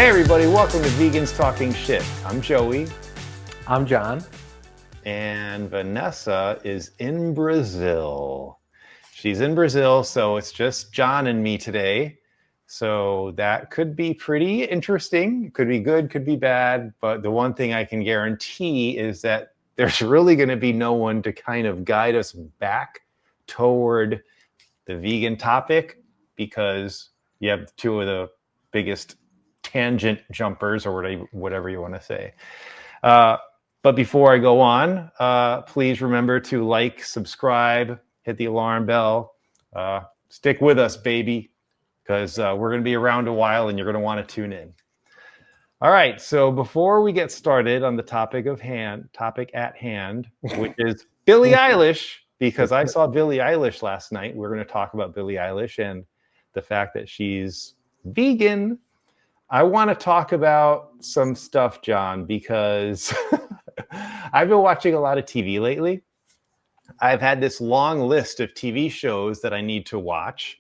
everybody, welcome to Vegans Talking Shit. I'm Joey. I'm John. And Vanessa is in Brazil. She's in Brazil, so it's just John and me today. So that could be pretty interesting. It could be good, could be bad. But the one thing I can guarantee is that there's really going to be no one to kind of guide us back toward the vegan topic, because you have two of the biggest tangent jumpers, or whatever you want to say. But before I go on, please remember to like, subscribe, hit the alarm bell. Stick with us, baby, because we're going to be around a while and you're going to want to tune in. All right, so before we get started on the topic at hand, which is Billie Eilish, because I saw Billie Eilish last night. We're going to talk about Billie Eilish and the fact that she's vegan. I want to talk about some stuff, John, because I've been watching a lot of TV lately. I've had this long list of TV shows that I need to watch.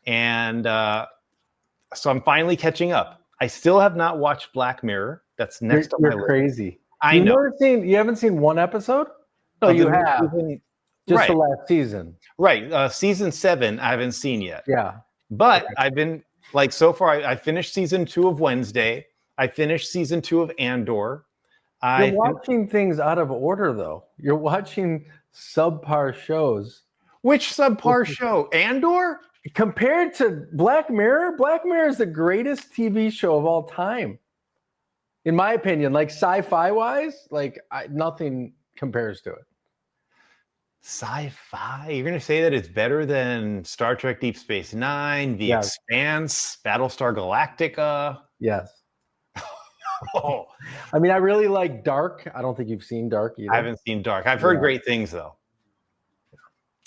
And so I'm finally catching up. I still have not watched Black Mirror. That's next on my list. You're crazy. I know. You haven't seen one episode? No, you have. Just right. The last season. Right. Season 7, I haven't seen yet. Yeah. But okay. I've been, like, so far, I finished season 2 of Wednesday. I finished season 2 of Andor. You're watching things out of order, though. You're watching subpar shows. Which subpar show? Andor? Compared to Black Mirror? Black Mirror is the greatest TV show of all time. In my opinion, like sci-fi wise, nothing compares to it. Sci-fi? You're going to say that it's better than Star Trek Deep Space Nine, The Expanse, Battlestar Galactica? Yes. Oh. I mean, I really like Dark. I don't think you've seen Dark either. I haven't seen Dark. I've heard great things, though.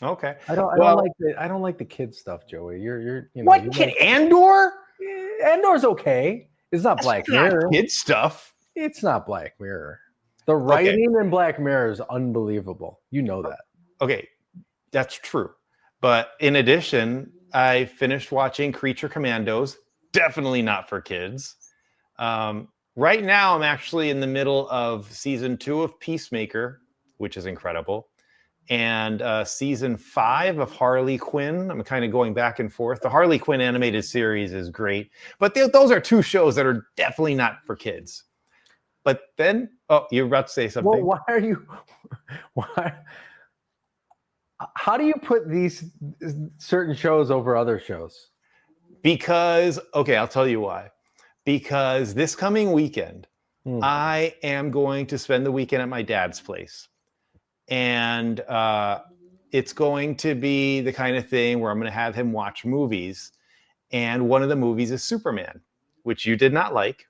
Okay. I don't like the kid stuff, Joey. What kid? Andor? Andor's okay. It's not Black Mirror. Kid stuff. It's not Black Mirror. The writing in Black Mirror is unbelievable. You know that. Okay, that's true. But in addition, I finished watching Creature Commandos. Definitely not for kids. Right now, I'm actually in the middle of season 2 of Peacemaker, which is incredible. And season 5 of Harley Quinn. I'm kind of going back and forth. The Harley Quinn animated series is great. But those are 2 shows that are definitely not for kids. But then, you're about to say something. Well, how do you put these certain shows over other shows? Because, I'll tell you why. Because this coming weekend, I am going to spend the weekend at my dad's place. And it's going to be the kind of thing where I'm going to have him watch movies. And one of the movies is Superman, which you did not like.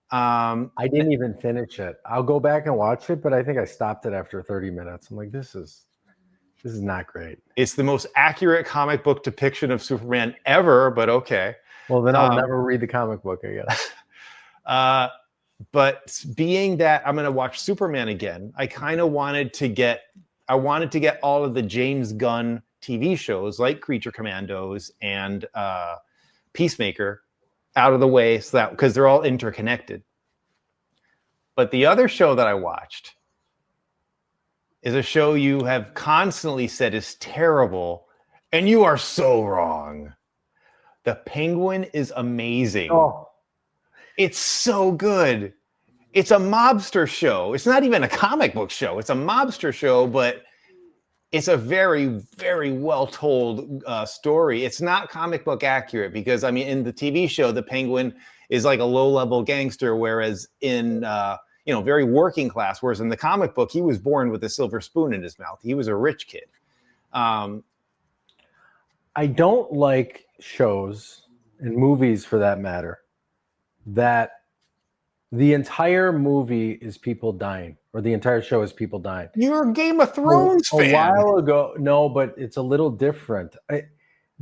I didn't even finish it. I'll go back and watch it, but I think I stopped it after 30 minutes. I'm like, this is not great. It's the most accurate comic book depiction of Superman ever, but okay. Well, then I'll never read the comic book, I guess. But being that I'm going to watch Superman again, I kind of wanted to get all of the James Gunn TV shows like Creature Commandos and Peacemaker out of the way, so that because they're all interconnected. But the other show that I watched is a show you have constantly said is terrible, and you are so wrong. The Penguin is amazing. Oh. It's so good. It's a mobster show. It's not even a comic book show. It's a mobster show, but it's a very, very well told story. It's not comic book accurate because, I mean, in the TV show, the Penguin is like a low level gangster, whereas in, very working class. Whereas in the comic book, he was born with a silver spoon in his mouth. He was a rich kid. I don't like shows and movies, for that matter, that the entire movie is people dying, or the entire show is people dying. You're a Game of Thrones fan. A while ago, no, but it's a little different.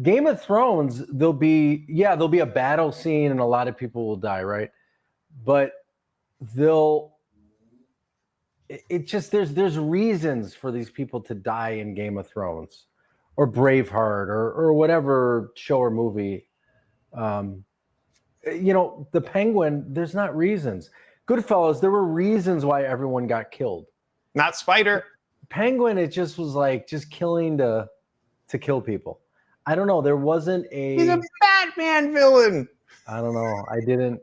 Game of Thrones, there'll be a battle scene and a lot of people will die, right? But there's reasons for these people to die in Game of Thrones or Braveheart or whatever show or movie. The Penguin, there's not reasons. Goodfellas, there were reasons why everyone got killed. Not Spider. Penguin, it just was like just killing to kill people. I don't know. There wasn't He's a Batman villain. I don't know. I didn't.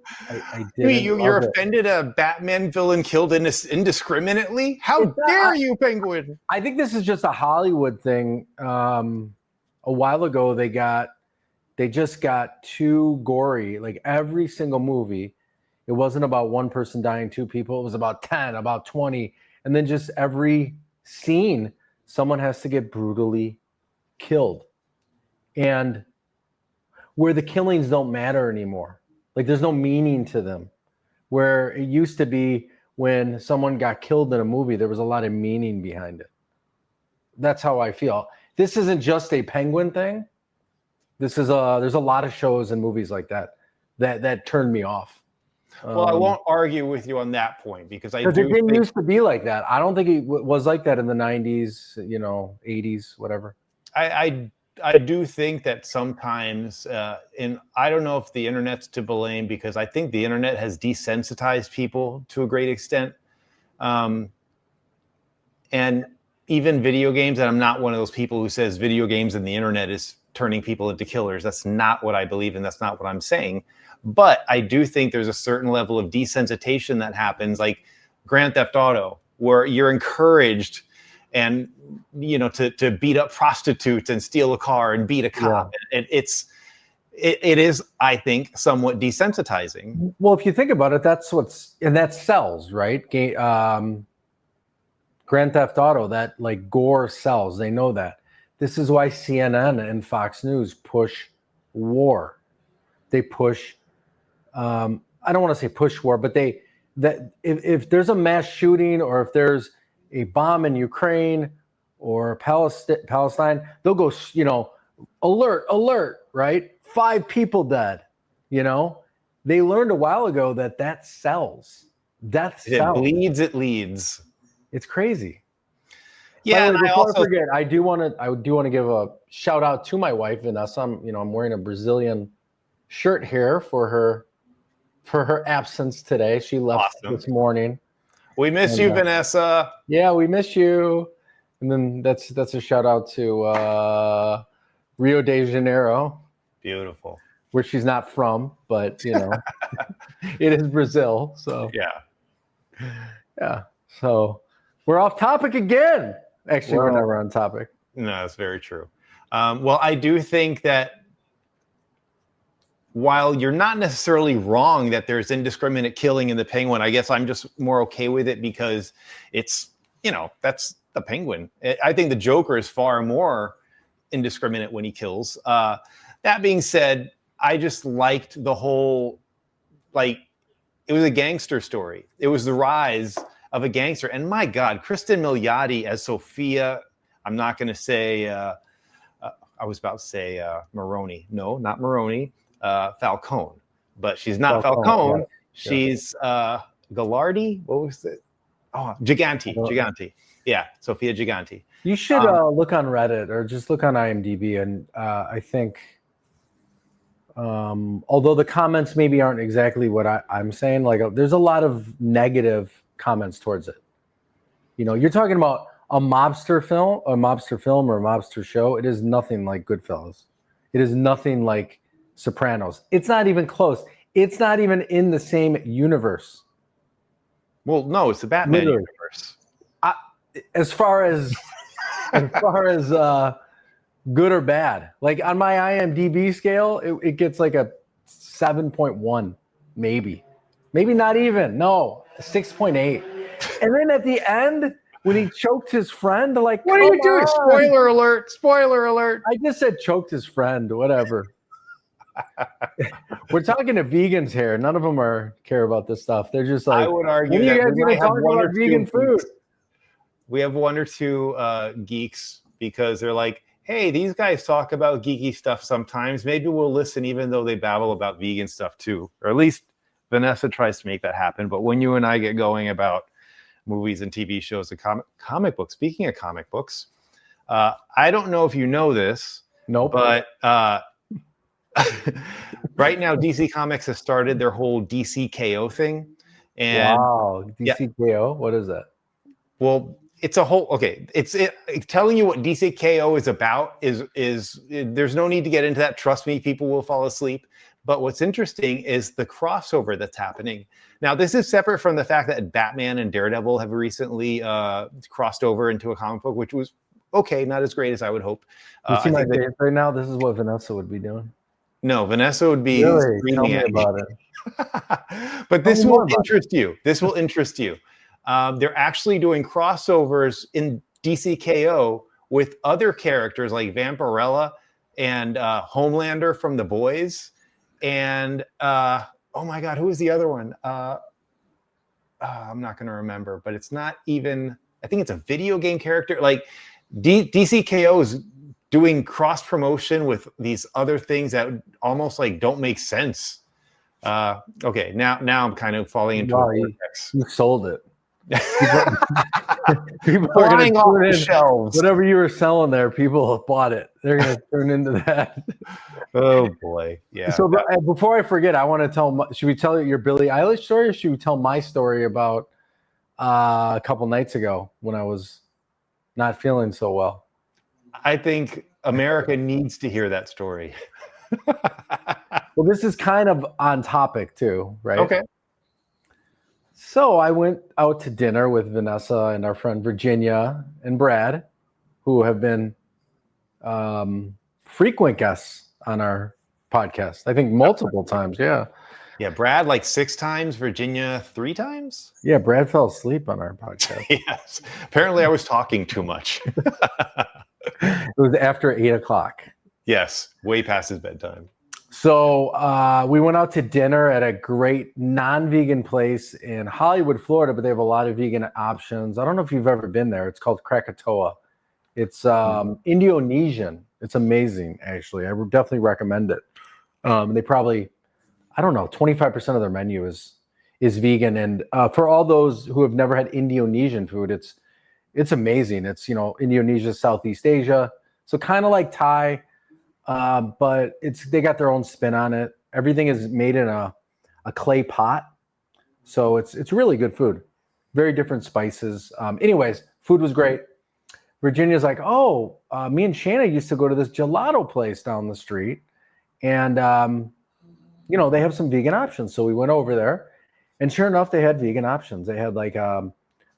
You're offended a Batman villain killed indiscriminately? How dare you, Penguin? I think this is just a Hollywood thing. A while ago, they just got too gory. Like every single movie, it wasn't about one person dying, two people. It was about 10, about 20. And then just every scene, someone has to get brutally killed. And where the killings don't matter anymore. Like there's no meaning to them. Where it used to be when someone got killed in a movie, there was a lot of meaning behind it. That's how I feel. This isn't just a Penguin thing. There's a lot of shows and movies like that turned me off. Well, I won't argue with you on that point because it didn't used to be like that. I don't think it was like that in the 90s, 80s, whatever. I do think that sometimes, and I don't know if the internet's to blame because I think the internet has desensitized people to a great extent. And even video games, and I'm not one of those people who says video games and the internet is turning people into killers. That's not what I believe, and that's not what I'm saying. But I do think there's a certain level of desensitization that happens, like Grand Theft Auto, where you're encouraged and to beat up prostitutes and steal a car and beat a cop. Yeah. It is, I think, somewhat desensitizing. Well, if you think about it, that sells, right? Grand Theft Auto, that like gore sells. They know that. This is why CNN and Fox News push war. They push. I don't want to say push war, but if there's a mass shooting or if there's a bomb in Ukraine or Palestine, they'll go, alert, right? 5 people dead. They learned a while ago that sells. Death sells. It bleeds, it leads. It's crazy. Yeah, way, before I forget, I do want to give a shout out to my wife Vanessa. I'm wearing a Brazilian shirt here for her absence today. She left this morning. We miss you, Vanessa. Yeah, we miss you. And then that's a shout out to Rio de Janeiro. Beautiful. Where she's not from, but it is Brazil. So yeah. So we're off topic again. Actually, we're never on topic. No, that's very true. Well, I do think that while you're not necessarily wrong that there's indiscriminate killing in the Penguin, I guess I'm just more okay with it because it's, that's the Penguin. I think the Joker is far more indiscriminate when he kills. That being said, I just liked the whole, it was a gangster story. It was the rise of a gangster. And my God, Kristen Milioti as Sophia, I'm not going to say, I was about to say Maroney. No, not Maroney. Falcone, but she's not Falcone. Yeah. She's Gallardi. What was it? Oh, Gigante. Yeah, Sophia Gigante. You should look on Reddit or just look on IMDb, and I think, although the comments maybe aren't exactly what I'm saying, there's a lot of negative comments towards it. You're talking about a mobster film or a mobster show. It is nothing like Goodfellas. It is nothing like Sopranos. It's not even close. It's not even in the same universe. Well, no, it's the Batman universe. As far as good or bad, on my IMDb scale, it gets like a 7.1, maybe not even. No, 6.8. And then at the end, when he choked his friend, what are you doing? Spoiler alert! Spoiler alert! I just said choked his friend. Whatever. We're talking to vegans here. None of them care about this stuff. They're just like, I would argue when are you guys going to talk about vegan food? We have one or two geeks because they're like, hey, these guys talk about geeky stuff sometimes. Maybe we'll listen even though they babble about vegan stuff too. Or at least Vanessa tries to make that happen. But when you and I get going about movies and TV shows and comic books, speaking of comic books, I don't know if you know this. Nope. But right now DC Comics has started their whole DCKO thing. And wow, DCKO, what is that? well, it's a whole it's telling you what DCKO is about is there's no need to get into that. Trust me, people will fall asleep. But what's interesting is the crossover that's happening. Now, this is separate from the fact that Batman and Daredevil have recently crossed over into a comic book, which was okay, not as great as I would hope. You see my face right now? This is what Vanessa would be doing. No, Vanessa would be really? screaming Tell me at about me. It. But this will interest you. This will interest you. They're actually doing crossovers in DCKO with other characters like Vampirella and Homelander from The Boys. And oh my God, who is the other one? I'm not going to remember, but it's not even, I think it's a video game character. Like DCKO is doing cross promotion with these other things that almost like don't make sense. Okay, now I'm kind of falling into a vortex. You sold it. People are going to turn in shelves. Whatever you were selling there, people have bought it. They're going to turn into that. Oh boy, yeah. So before I forget, I want to tell. Should we tell your Billie Eilish story, or should we tell my story about a couple nights ago when I was not feeling so well? I think America needs to hear that story. Well, this is kind of on topic too, right? Okay. So I went out to dinner with Vanessa and our friend Virginia and Brad, who have been frequent guests on our podcast. I think multiple times. Yeah. Yeah. Brad like 6 times, Virginia 3 times. Yeah. Brad fell asleep on our podcast. Yes. Apparently I was talking too much. It was after 8 o'clock. Yes. Way past his bedtime. So we went out to dinner at a great non-vegan place in Hollywood, Florida, but they have a lot of vegan options. I don't know if you've ever been there. It's called Krakatoa. It's Indonesian. It's amazing, actually. I would definitely recommend it. They probably, I don't know, 25% of their menu is vegan. And for all those who have never had Indonesian food, it's amazing. It's, Indonesia, Southeast Asia. So kind of like Thai. But they got their own spin on it. Everything is made in a clay pot. So it's really good food. Very different spices. Anyways, food was great. Virginia's like, me and Shana used to go to this gelato place down the street. And, they have some vegan options. So we went over there. And sure enough, they had vegan options. They had like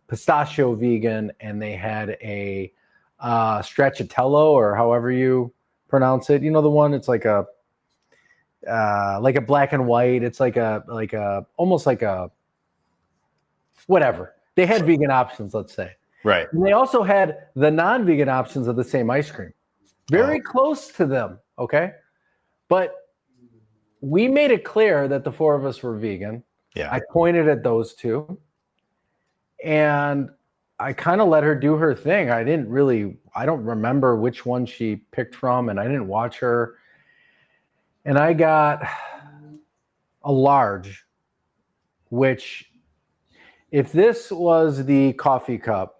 pistachio vegan, and they had a stracciatello, or however you pronounce it. The one, it's like a black and white. It's like a almost like a whatever. They had vegan options, let's say. Right. And they also had the non-vegan options of the same ice cream. Very close to them, okay? But we made it clear that the 4 of us were vegan. Yeah. I pointed at those 2. And I kind of let her do her thing. I don't remember which one she picked from, and I didn't watch her. And I got a large, which if this was the coffee cup,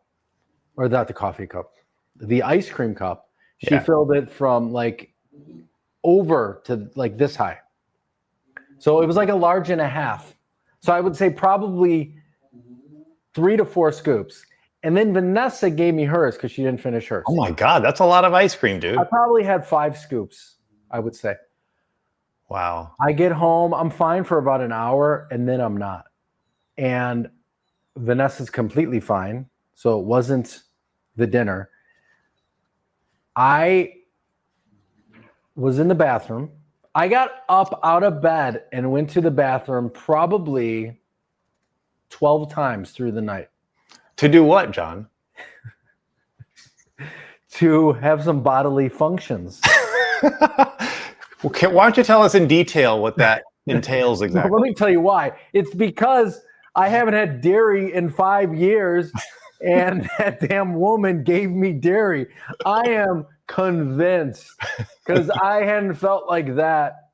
or not the coffee cup, the ice cream cup, she filled it from like over to like this high. So it was like a large and a half. So I would say probably 3 to 4 scoops. And then Vanessa gave me hers because she didn't finish hers. Oh my God, that's a lot of ice cream, dude. I probably had 5 scoops, I would say. Wow. I get home, I'm fine for about an hour, and then I'm not. And Vanessa's completely fine. So it wasn't the dinner. I was in the bathroom. I got up out of bed and went to the bathroom probably 12 times through the night. To do what, John? To have some bodily functions. Okay, why don't you tell us in detail what that entails exactly? Let me tell you why. It's because I haven't had dairy in 5 years, and that damn woman gave me dairy. I am convinced, because I hadn't felt like that.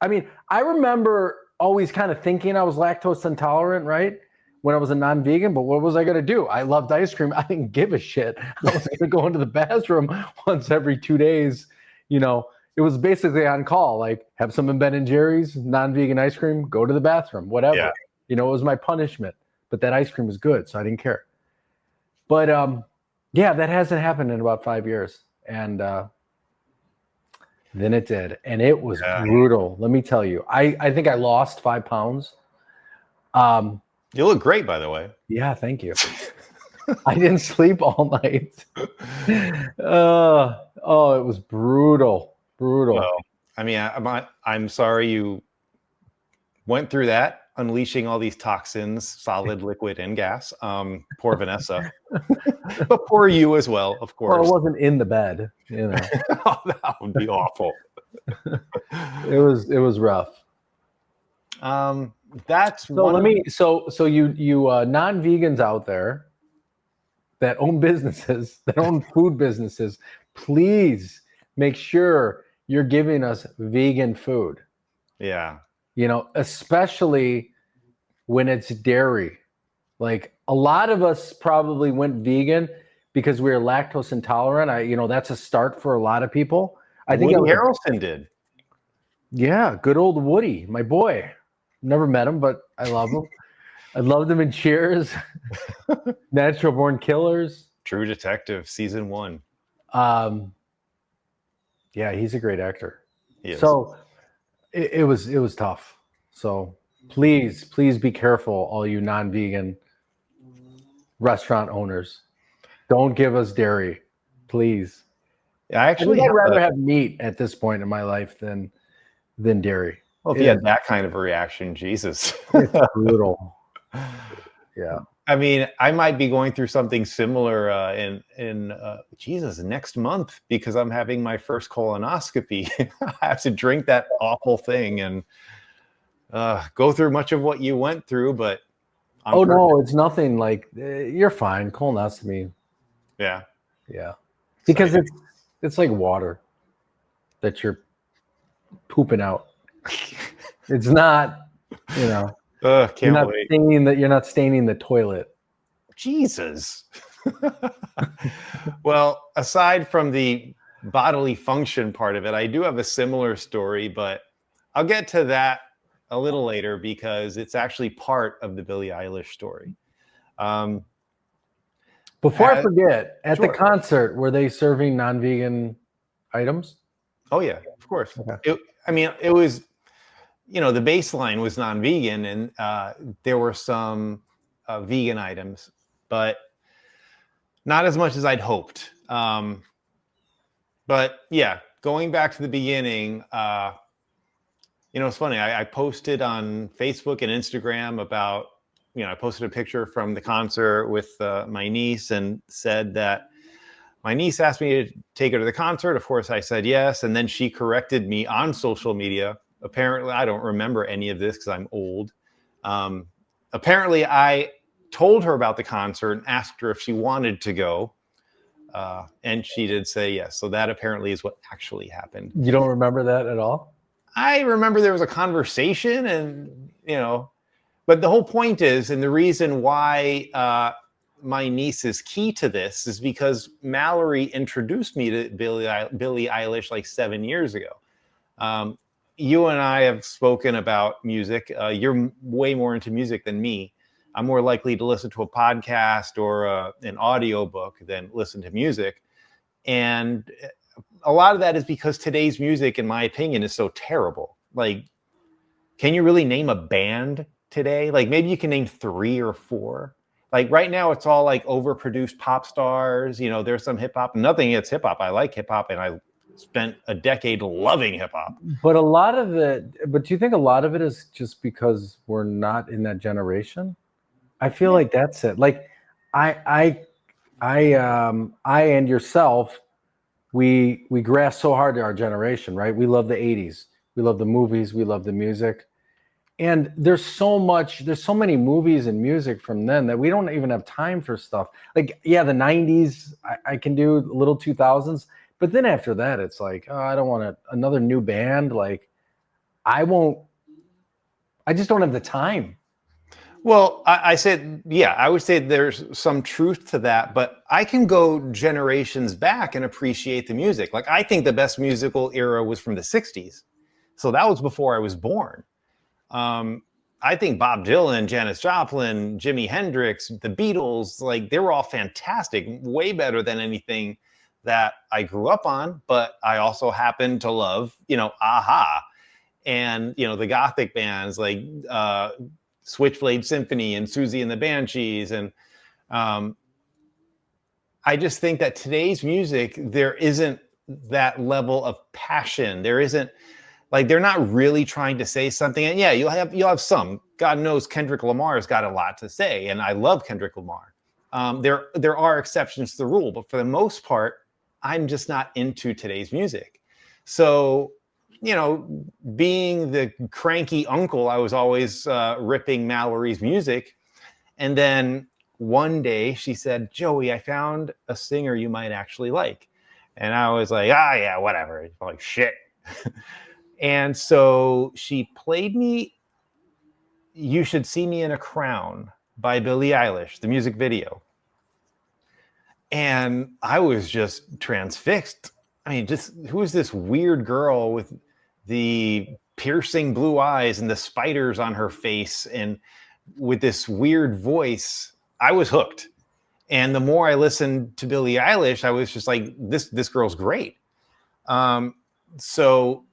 I mean, I remember always kind of thinking I was lactose intolerant, right? When I was a non-vegan, but what was I going to do? I loved ice cream. I didn't give a shit. I was going to go into the bathroom once every 2 days, it was basically on call. Like, have some Ben and Jerry's, non-vegan ice cream, go to the bathroom, whatever. Yeah. You know, it was my punishment. But that ice cream was good, so I didn't care. But yeah, that hasn't happened in about 5 years. And then it did. And it was brutal. Let me tell you. I think I lost 5 pounds. You look great, by the way. Yeah, thank you. I didn't sleep all night. It was brutal. Well, I mean, I'm sorry you went through that, unleashing all these toxins, solid, liquid, and gas. Poor Vanessa. But poor you as well, of course. Well, it wasn't in the bed, you know. Oh, that would be awful. It was rough. That's so you non-vegans out there that own businesses, that own food businesses, please make sure you're giving us vegan food. Yeah. You know, especially when it's dairy. Like, a lot of us probably went vegan because we were lactose intolerant. That's a start for a lot of people. I think Woody Harrelson did. Yeah, good old Woody, my boy. Never met him, but I love him. I loved him in Cheers, Natural Born Killers, True Detective season 1. Yeah, he's a great actor. He is. So it was tough. So please be careful, all you non-vegan restaurant owners. Don't give us dairy, please. I'd rather have meat at this point in my life than dairy. Well, if you had that kind of a reaction, Jesus. It's brutal. Yeah. I mean, I might be going through something similar in next month, because I'm having my first colonoscopy. I have to drink that awful thing and go through much of what you went through, but no, it's nothing. Like, you're fine. Colonoscopy. Yeah. Because it's like water that you're pooping out. It's not, you're not staining the toilet. Jesus. Well, aside from the bodily function part of it, I do have a similar story, but I'll get to that a little later because it's actually part of the Billie Eilish story. Before I forget, at the concert, were they serving non-vegan items? Oh yeah, of course. Okay. It was, the baseline was non-vegan, and there were some vegan items, but not as much as I'd hoped. But yeah, going back to the beginning, it's funny. I posted on Facebook and Instagram about, I posted a picture from the concert with my niece and said that my niece asked me to take her to the concert. Of course, I said yes. And then she corrected me on social media. Apparently, I don't remember any of this because I'm old. Apparently, I told her about the concert and asked her if she wanted to go. And she did say yes. So that apparently is what actually happened. You don't remember that at all? I remember there was a conversation and, but the whole point is, and the reason why my niece is key to this is because Mallory introduced me to Billie Eilish like 7 years ago. You and I have spoken about music. You're way more into music than me. I'm more likely to listen to a podcast or an audiobook than listen to music. And a lot of that is because today's music, in my opinion, is so terrible. Like, can you really name a band today? Like, maybe you can name 3 or 4. Like, right now, it's all like overproduced pop stars. There's some hip hop. Nothing against hip hop. I like hip hop, and I spent a decade loving hip hop. But do you think a lot of it is just because we're not in that generation? I feel like that's it. Like, I and yourself, we grasp so hard to our generation, right? We love the 80s. We love the movies. We love the music. And there's so many movies and music from then that we don't even have time for stuff. Like, yeah, the 90s, I can do a little 2000s. But then after that, it's like, oh, I don't want another new band. Like, I just don't have the time. Well, I said, yeah, I would say there's some truth to that, but I can go generations back and appreciate the music. Like, I think the best musical era was from the 60s. So that was before I was born. Um, I think Bob Dylan, Janis Joplin, Jimi Hendrix, the Beatles, like, they were all fantastic, way better than anything that I grew up on. But I also happen to love, Aha, and, the Gothic bands like Switchblade Symphony and Susie and the Banshees. And um, I just think that today's music, there isn't that level of passion. There isn't, like, they're not really trying to say something. And yeah, you'll have some. God knows Kendrick Lamar's got a lot to say, and I love Kendrick Lamar. There are exceptions to the rule, but for the most part, I'm just not into today's music. So, being the cranky uncle, I was always ripping Mallory's music. And then one day she said, "Joey, I found a singer you might actually like." And I was like, yeah, whatever. I'm like, shit. And so she played me "You Should See Me in a Crown" by Billie Eilish, the music video. And I was just transfixed. I mean, just who is this weird girl with the piercing blue eyes and the spiders on her face and with this weird voice? I was hooked. And the more I listened to Billie Eilish, I was just like, this girl's great. So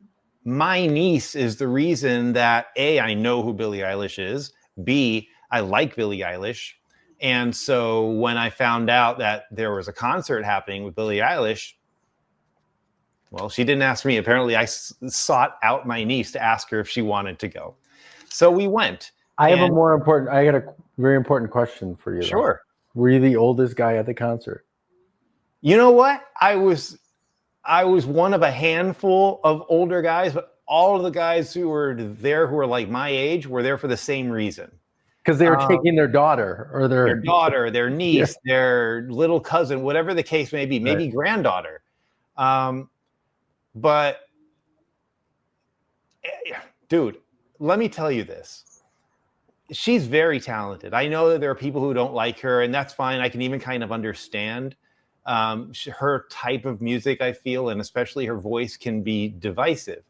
my niece is the reason that A, I know who Billie Eilish is. B, I like Billie Eilish. And so when I found out that there was a concert happening with Billie Eilish, well, she didn't ask me. Apparently, I sought out my niece to ask her if she wanted to go. So we went. I got a very important question for you. Sure. Though. Were you the oldest guy at the concert? You know what? I was one of a handful of older guys, but all of the guys who were there who were like my age were there for the same reason. Because they were taking their daughter or their daughter, their niece, their little cousin, whatever the case may be, maybe granddaughter. But dude, let me tell you this. She's very talented. I know that there are people who don't like her, and that's fine. I can even kind of understand her type of music, I feel, and especially her voice can be divisive.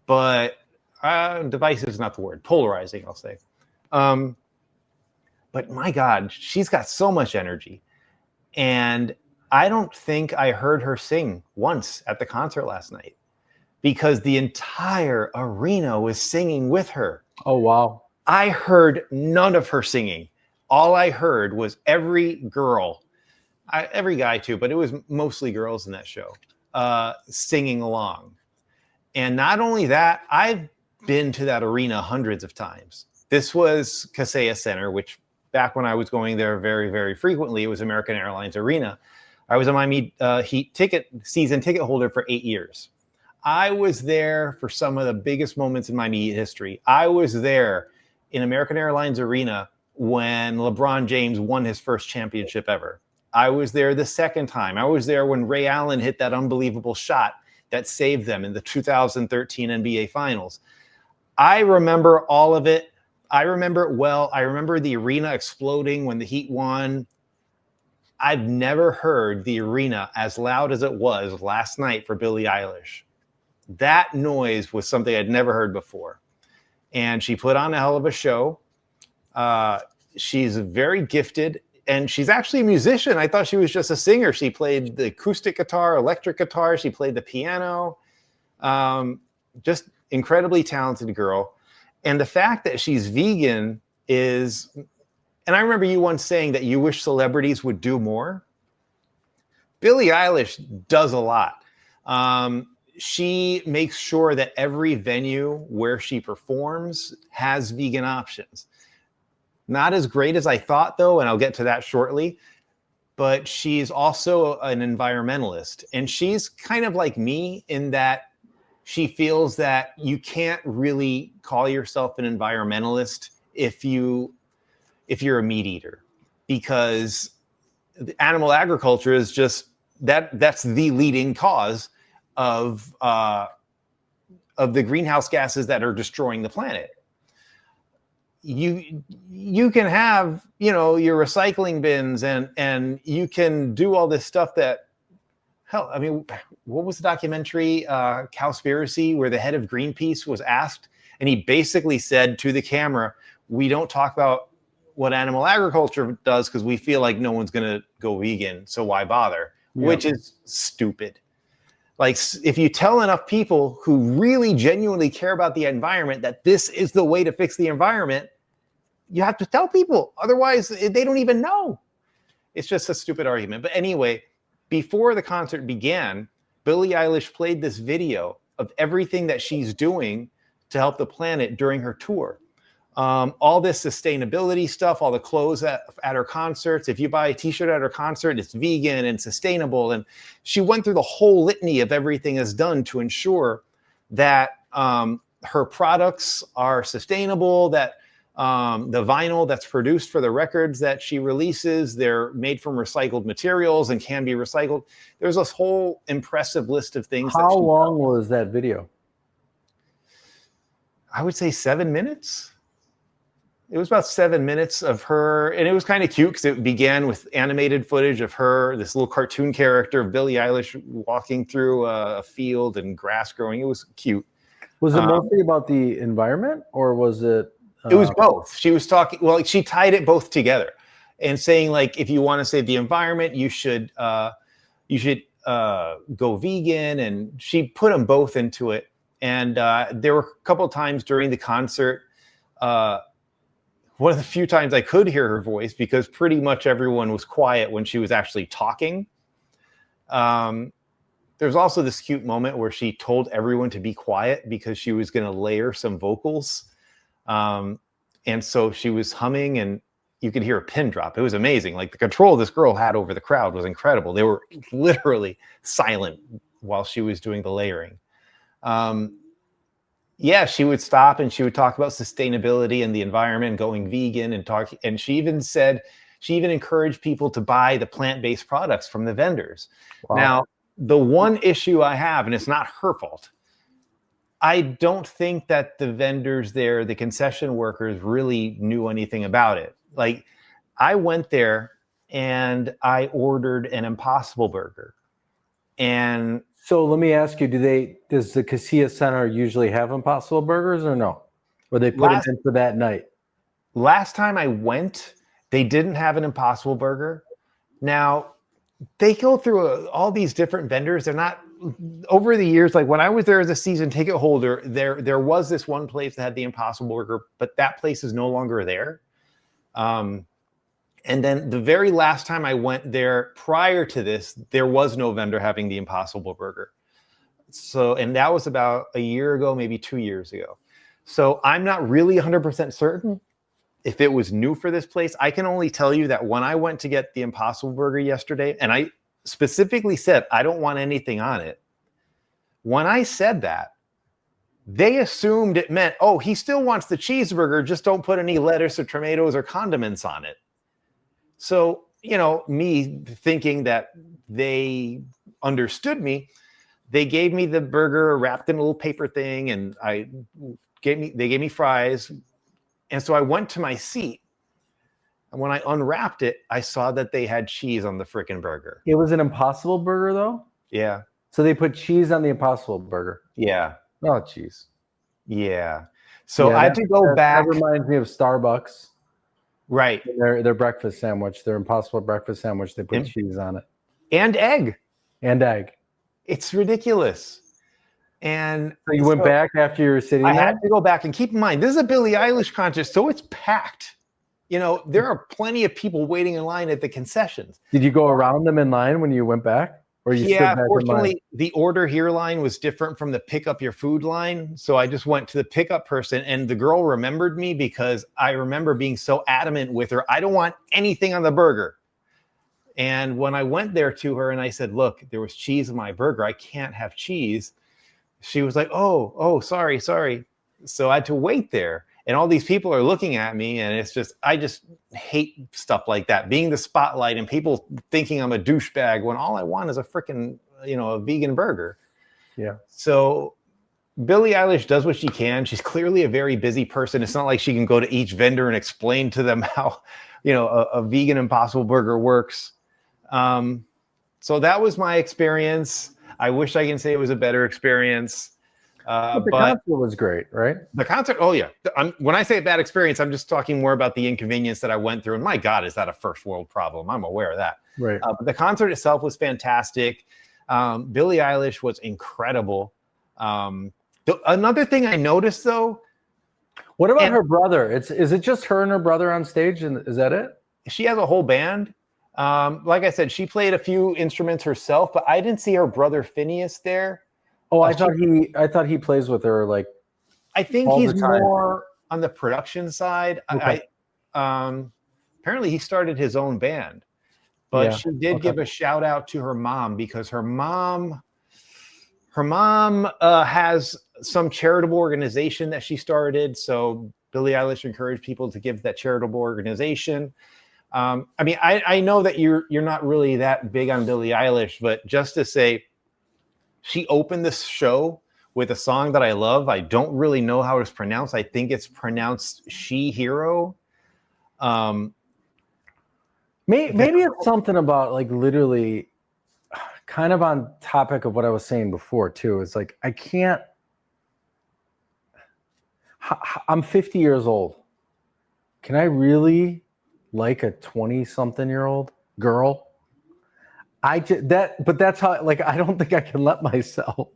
But divisive is not the word. Polarizing, I'll say. But my God, she's got so much energy. And I don't think I heard her sing once at the concert last night because the entire arena was singing with her. Oh, wow. I heard none of her singing. All I heard was every girl, every guy too, but it was mostly girls in that show, singing along. And not only that, I've been to that arena hundreds of times. This was Kaseya Center, which back when I was going there very, very frequently, it was American Airlines Arena. I was a Miami Heat season ticket holder for 8 years. I was there for some of the biggest moments in Miami Heat history. I was there in American Airlines Arena when LeBron James won his first championship ever. I was there the second time. I was there when Ray Allen hit that unbelievable shot that saved them in the 2013 NBA Finals. I remember all of it. I remember it well. I remember the arena exploding when the Heat won. I've never heard the arena as loud as it was last night for Billie Eilish. That noise was something I'd never heard before. And she put on a hell of a show. She's very gifted, and she's actually a musician. I thought she was just a singer. She played the acoustic guitar, electric guitar. She played the piano. Just incredibly talented girl. And the fact that she's vegan is, and I remember you once saying that you wish celebrities would do more. Billie Eilish does a lot. She makes sure that every venue where she performs has vegan options. Not as great as I thought, though, and I'll get to that shortly. But she's also an environmentalist. And she's kind of like me in that she feels that you can't really call yourself an environmentalist if you're a meat eater, because animal agriculture is just that's the leading cause of the greenhouse gases that are destroying the planet. you can have, you know, your recycling bins and you can do all this stuff that, hell, I mean, what was the documentary, Cowspiracy, where the head of Greenpeace was asked, and he basically said to the camera, we don't talk about what animal agriculture does because we feel like no one's going to go vegan, so why bother? Yep. Which is stupid. Like, if you tell enough people who really genuinely care about the environment that this is the way to fix the environment, you have to tell people. Otherwise, they don't even know. It's just a stupid argument. But anyway, before the concert began, Billie Eilish played this video of everything that she's doing to help the planet during her tour. All this sustainability stuff, all the clothes at her concerts. If you buy a t-shirt at her concert, it's vegan and sustainable. And she went through the whole litany of everything that's done to ensure that her products are sustainable, that the vinyl that's produced for the records that she releases, they're made from recycled materials and can be recycled. There's this whole impressive list of things. How long was that video? I would say 7 minutes. It was about 7 minutes of her, and it was kind of cute because it began with animated footage of her, this little cartoon character of Billie Eilish walking through a field and grass growing. It was cute. Was it mostly about the environment, or was it? It was both. She was talking, well, she tied it both together and saying, like, if you want to save the environment, you should go vegan. And she put them both into it. And there were a couple of times during the concert, one of the few times I could hear her voice because pretty much everyone was quiet when she was actually talking. There's also this cute moment where she told everyone to be quiet because she was going to layer some vocals. And so she was humming and you could hear a pin drop. It was amazing. Like, the control this girl had over the crowd was incredible. They were literally silent while she was doing the layering. Yeah, she would stop and she would talk about sustainability and the environment, going vegan, and she even encouraged people to buy the plant-based products from the vendors. Wow. Now, the one issue I have, and it's not her fault, I don't think that the vendors there, the concession workers, really knew anything about it. Like, I went there and I ordered an Impossible Burger. And so let me ask you, does the Casilla Center usually have Impossible Burgers or no? Or they put it in for that night? Last time I went, they didn't have an Impossible Burger. Now, they go through all these different vendors. They're not, over the years, like when I was there as a season ticket holder, there was this one place that had the Impossible Burger, but that place is no longer there. And then the very last time I went there prior to this, there was no vendor having the Impossible Burger. So, and that was about a year ago, maybe 2 years ago. So I'm not really 100% certain if it was new for this place. I can only tell you that when I went to get the Impossible Burger yesterday, and I specifically said, I don't want anything on it. When I said that, they assumed it meant, oh, he still wants the cheeseburger, just don't put any lettuce or tomatoes or condiments on it. So, you know, me thinking that they understood me, they gave me the burger wrapped in a little paper thing, and they gave me fries. And so I went to my seat, and when I unwrapped it, I saw that they had cheese on the frickin' burger. It was an Impossible Burger, though? Yeah. So they put cheese on the Impossible Burger? Yeah. Oh, cheese. Yeah. So I had to go back. That reminds me of Starbucks. Right. Their breakfast sandwich, their Impossible breakfast sandwich, they put cheese on it. And egg. And egg. It's ridiculous. And so you went back after you were sitting there? I had to go back, and keep in mind, this is a Billie Eilish concert, so it's packed. You know, there are plenty of people waiting in line at the concessions. Did you go around them in line when you went back? Or you stood back fortunately, in line? The order here line was different from the pick up your food line. So I just went to the pickup person, and the girl remembered me because I remember being so adamant with her, I don't want anything on the burger. And when I went there to her and I said, look, there was cheese in my burger, I can't have cheese. She was like, oh, sorry. So I had to wait there. And all these people are looking at me, and it's just, I just hate stuff like that. Being the spotlight and people thinking I'm a douchebag when all I want is a freaking, a vegan burger. Yeah. So Billie Eilish does what she can. She's clearly a very busy person. It's not like she can go to each vendor and explain to them how, a vegan Impossible Burger works. So that was my experience. I wish I can say it was a better experience. But the concert was great, right? The concert, oh yeah. When I say a bad experience, I'm just talking more about the inconvenience that I went through. And my God, is that a first world problem? I'm aware of that. Right. But the concert itself was fantastic. Billie Eilish was incredible. Another thing I noticed though. What about her brother? Is it just her and her brother on stage, and is that it? She has a whole band. Like I said, she played a few instruments herself, but I didn't see her brother Phineas there. Oh, I thought he plays with her like. I think he's more on the production side. Okay. Apparently he started his own band, but she did give a shout out to her mom because her mom has some charitable organization that she started. So Billie Eilish encouraged people to give that charitable organization. I know that you're not really that big on Billie Eilish, but just to say, she opened this show with a song that I love. I don't really know how it's pronounced. I think it's pronounced She Hero. Maybe it's something about like literally kind of on topic of what I was saying before too. It's like, I'm 50 years old. Can I really like a 20-something-year-old girl? But that's how, like, I don't think I can let myself.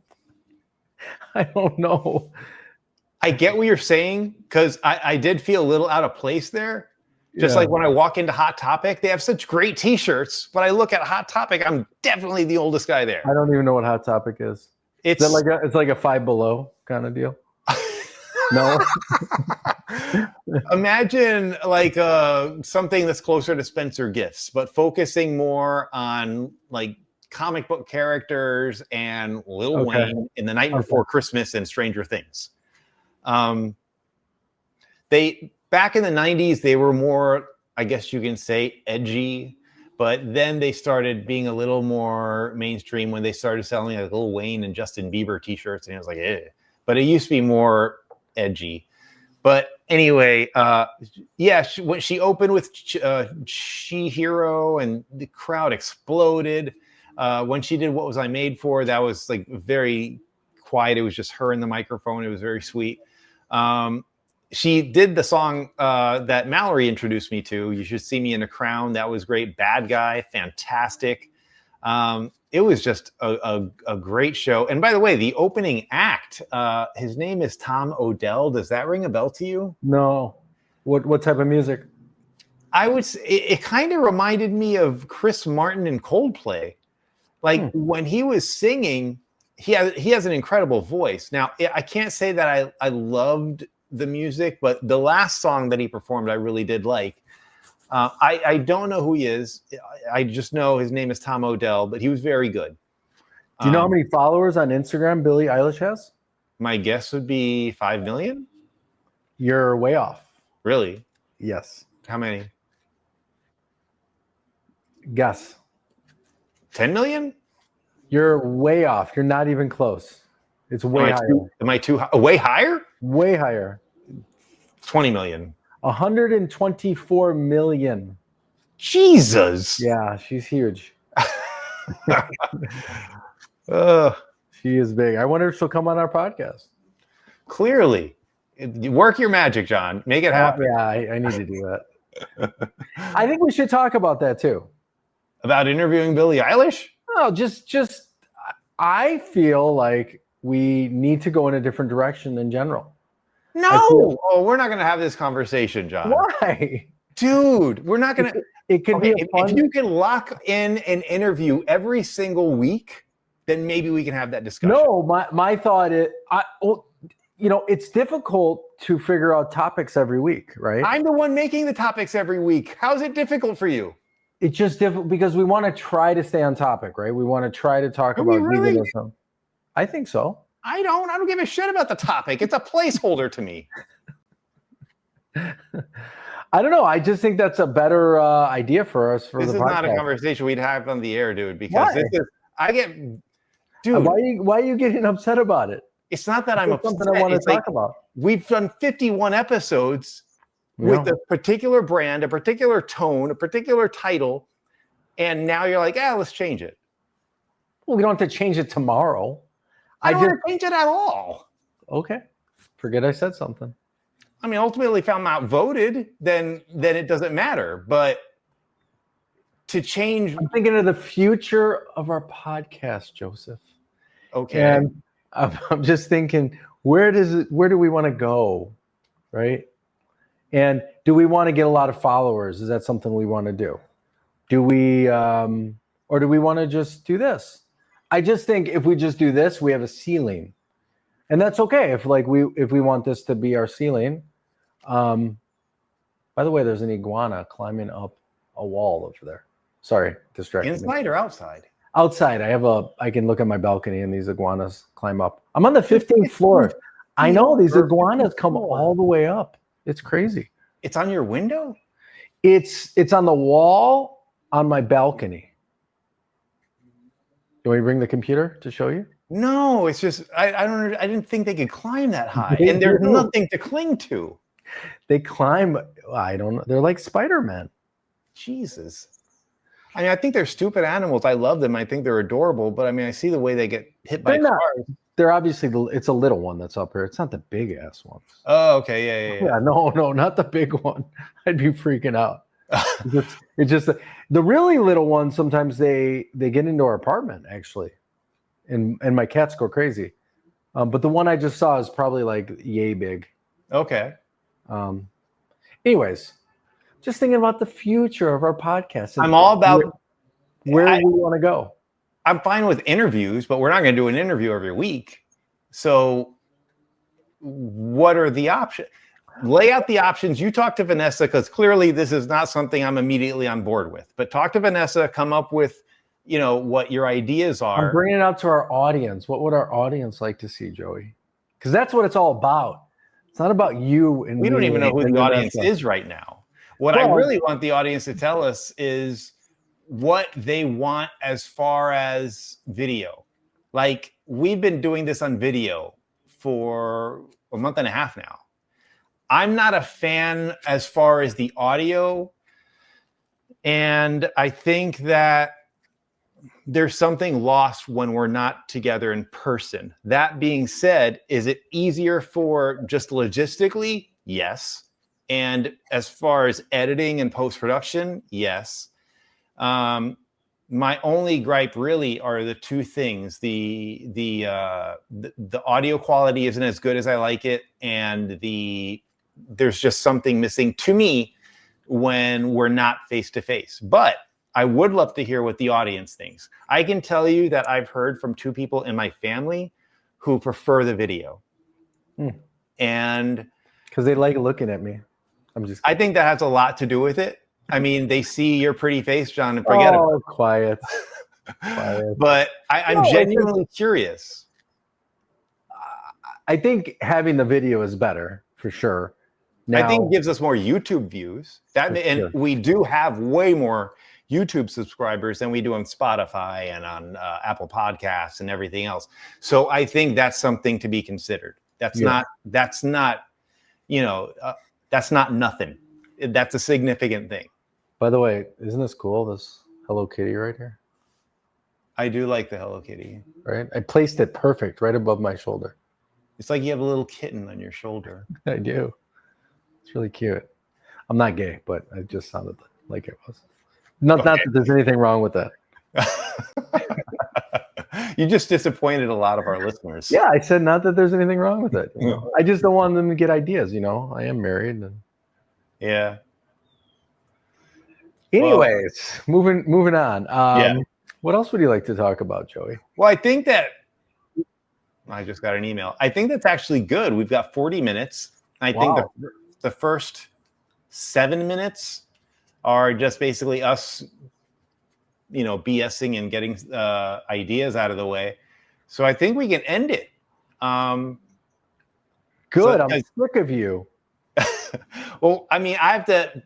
I don't know. I get what you're saying because I did feel a little out of place there. Just like when I walk into Hot Topic, they have such great T-shirts, but I look at Hot Topic, I'm definitely the oldest guy there. I don't even know what Hot Topic is. It's like a Five Below kind of deal. No. Imagine like something that's closer to Spencer Gifts, but focusing more on like comic book characters and Lil Wayne in The Night Before Christmas and Stranger Things. They back in the 90s, they were more, I guess you can say, edgy, but then they started being a little more mainstream when they started selling like Lil Wayne and Justin Bieber t-shirts, and it was like, eh. But it used to be more edgy. But anyway, when she opened with She Hero and the crowd exploded. When she did What Was I Made For, that was like very quiet. It was just her and the microphone. It was very sweet. She did the song that Mallory introduced me to, You Should See Me in a Crown. That was great. Bad Guy, fantastic. It was just a great show. And by the way, the opening act, his name is Tom Odell. Does that ring a bell to you? No. What type of music? I would say it kind of reminded me of Chris Martin and Coldplay. Like when he was singing, he has an incredible voice. Now, I can't say that I loved the music, but the last song that he performed, I really did like. I don't know who he is. I just know his name is Tom Odell, but he was very good. Do you know how many followers on Instagram Billie Eilish has? My guess would be 5 million. You're way off. Really? Yes. How many? Guess. 10 million? You're way off. You're not even close. It's way higher. Am I too high? Way higher? Way higher. 20 million. 124 million. Jesus. Yeah, she's huge. She is big. I wonder if she'll come on our podcast. Clearly. Work your magic, John. Make it happen. Yeah, I need to do that. I think we should talk about that too. About interviewing Billie Eilish? No, just I feel like we need to go in a different direction in general. No. We're not going to have this conversation, John. Why? Dude, we're not going to. It could be a fun... If you can lock in an interview every single week, then maybe we can have that discussion. No, my thought is, it's difficult to figure out topics every week, right? I'm the one making the topics every week. How's it difficult for you? It's just difficult because we want to try to stay on topic, right? We want to try to talk about veganism. I think so. I don't give a shit about the topic. It's a placeholder to me. I don't know. I just think that's a better idea for us. This is not a conversation we'd have on the air, dude. Because dude. Why are you getting upset about it? It's not that I'm That's upset. something I want to It's like talk about. we've done 51 episodes with a particular brand, a particular tone, a particular title, and now you're like, let's change it. Well, we don't have to change it tomorrow. I don't want to change it at all. Okay. Forget I said something. I mean, ultimately, if I'm outvoted, then it doesn't matter. But to change, I'm thinking of the future of our podcast, Joseph. okay. And I'm just thinking, where do we want to go, right? And do we want to get a lot of followers? Is that something we want to do? Do we, or do we want to just do this? I just think if we just do this, we have a ceiling, and that's okay. If we want this to be our ceiling. By the way, there's an iguana climbing up a wall over there. Sorry, distracted. Inside or outside? Outside. I can look at my balcony and these iguanas climb up. I'm on the 15th floor. I know these iguanas come all the way up. It's crazy. It's on your window? It's on the wall on my balcony. Do we bring the computer to show you? No, it's just I didn't think they could climb that high. And there's nothing to cling to. They climb, I don't know. They're like Spider-Man. Jesus. I mean, I think they're stupid animals. I love them. I think they're adorable, but I mean, I see the way they get hit by cars. They're obviously, it's a little one that's up here. It's not the big ass ones. Oh, okay. Yeah. No, not the big one. I'd be freaking out. It's just the really little ones. Sometimes they get into our apartment actually, and my cats go crazy. But the one I just saw is probably like yay big. Okay. Anyways, just thinking about the future of our podcast. I'm all about where we want to go. I'm fine with interviews, but we're not going to do an interview every week. So what are the options? Lay out the options. You talk to Vanessa, because clearly this is not something I'm immediately on board with. But talk to Vanessa, come up with, what your ideas are. I'm bringing it out to our audience. What would our audience like to see, Joey? Because that's what it's all about. It's not about you and we don't even know who the audience is right now. What I really want the audience to tell us is what they want as far as video. Like, we've been doing this on video for a month and a half now. I'm not a fan as far as the audio, and I think that there's something lost when we're not together in person. That being said, is it easier for just logistically? Yes. And as far as editing and post-production, yes. My only gripe really are the two things. The audio quality isn't as good as I like it, and there's just something missing to me when we're not face to face. But I would love to hear what the audience thinks. I can tell you that I've heard from two people in my family who prefer the video. And because they like looking at me. I think that has a lot to do with it. I mean, they see your pretty face, John, and forget about it. Quiet. But I'm genuinely curious. I think having the video is better for sure. Now, I think it gives us more YouTube views. We do have way more YouTube subscribers than we do on Spotify and on Apple Podcasts and everything else. So I think that's something to be considered. That's not nothing. That's a significant thing. By the way, isn't this cool? This Hello Kitty right here. I do like the Hello Kitty. Right? I placed it perfect right above my shoulder. It's like you have a little kitten on your shoulder. I do. It's really cute. I'm not gay, but it just sounded like it was. Not that there's anything wrong with that. You just disappointed a lot of our listeners. Yeah, I said not that there's anything wrong with it. I just don't want them to get ideas. I am married. Yeah. Anyways, moving on. What else would you like to talk about, Joey? Well, I think that I just got an email. I think that's actually good. We've got 40 minutes. I think the first 7 minutes are just basically us, BSing and getting ideas out of the way. So I think we can end it. Good. I'm sick of you. Well, I mean, I have to.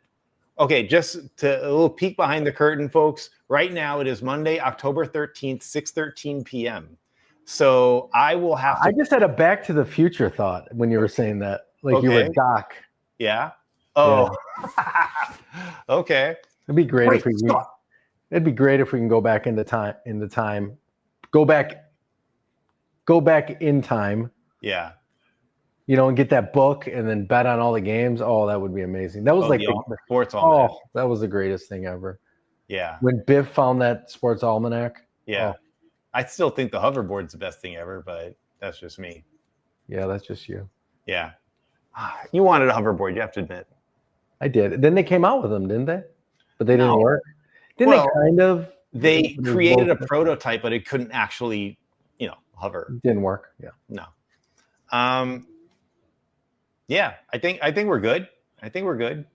Okay, just a little peek behind the curtain, folks. Right now, it is Monday, October 13th, 6:13 p.m. So I will have to. I just had a Back to the Future thought when you were saying that, like you were Okay. Doc. Yeah. Oh. Okay. It'd be great Wait, if we. stop. It'd be great if we can go back into time. Go back in time. Yeah. You know, and get that book and then bet on all the games. Oh, that would be amazing. That was like the sports almanac. oh, that was the greatest thing ever. Yeah. When Biff found that sports almanac. Yeah. Oh, I still think the hoverboard's the best thing ever, but that's just me. yeah, that's just you. Yeah. You wanted a hoverboard, you have to admit. I did. Then they came out with them, didn't they? But they didn't No. work. Didn't Well, they kind of? They created a prototype, but it couldn't actually, hover. Didn't work. Yeah. No. Yeah, I think we're good. I think we're good.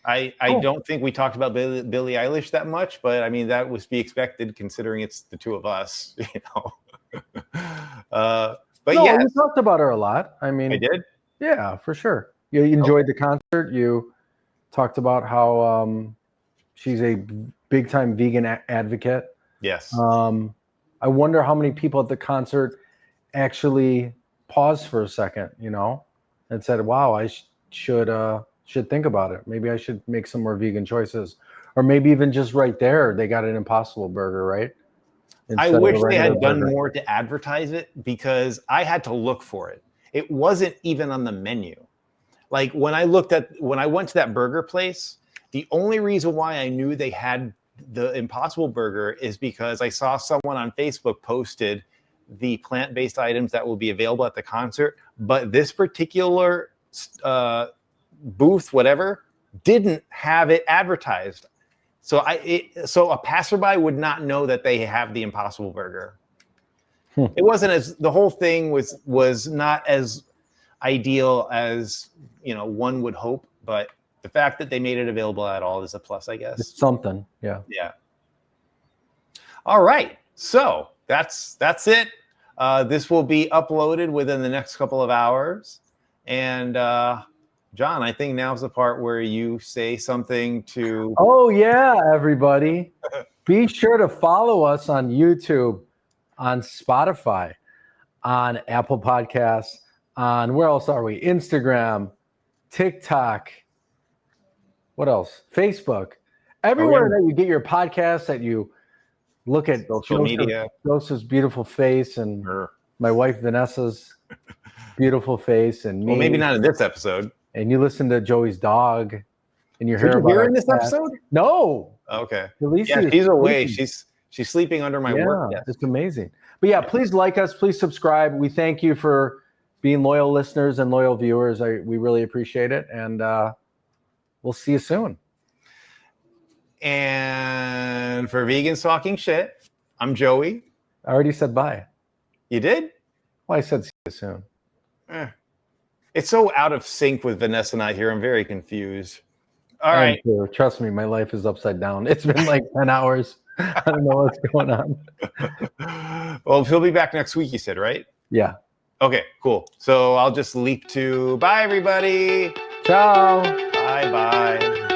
I don't think we talked about Billie Eilish that much, but I mean that was to be expected considering it's the two of us, but no, yes, we talked about her a lot. I mean, I did. Yeah, for sure. You enjoyed the concert. You talked about how she's a big time vegan advocate. Yes. I wonder how many people at the concert actually paused for a second, and said, "Wow, I should think about it. Maybe I should make some more vegan choices." Or maybe even just right there, they got an Impossible Burger, right? I wish they had done more to advertise it because I had to look for it. It wasn't even on the menu. Like when I went to that burger place, the only reason why I knew they had the Impossible Burger is because I saw someone on Facebook posted the plant-based items that will be available at the concert, but this particular booth, whatever, didn't have it advertised. So a passerby would not know that they have the Impossible Burger. It wasn't the whole thing was not as ideal as one would hope, but the fact that they made it available at all is a plus, I guess. It's something, yeah. Yeah. All right, so that's it. This will be uploaded within the next couple of hours, and John, I think now's the part where you say something to. Oh yeah, everybody! Be sure to follow us on YouTube, on Spotify, on Apple Podcasts, on where else are we? Instagram, TikTok. What else? Facebook. Everywhere that you get your podcasts, that you look at social media. Joseph's beautiful face and my wife Vanessa's beautiful face and me. Well, maybe not in this episode. And you listen to Joey's dog and you hear Did you about hear our in this cat. episode? No. Okay. Alicia yeah, she's away. sleeping. She's sleeping under my work desk. It's amazing. But yeah, please like us. Please subscribe. We thank you for being loyal listeners and loyal viewers. We really appreciate it. And we'll see you soon. And for Vegans Talking Shit, I'm Joey. I already said bye. You did? Well, I said see you soon. It's so out of sync with Vanessa and I here. I'm very confused. All right. Trust me, my life is upside down. It's been like 10 hours. I don't know what's going on. Well, he'll be back next week, you said, right? Yeah. Okay, cool. So I'll just leap to bye, everybody. Ciao. Bye-bye.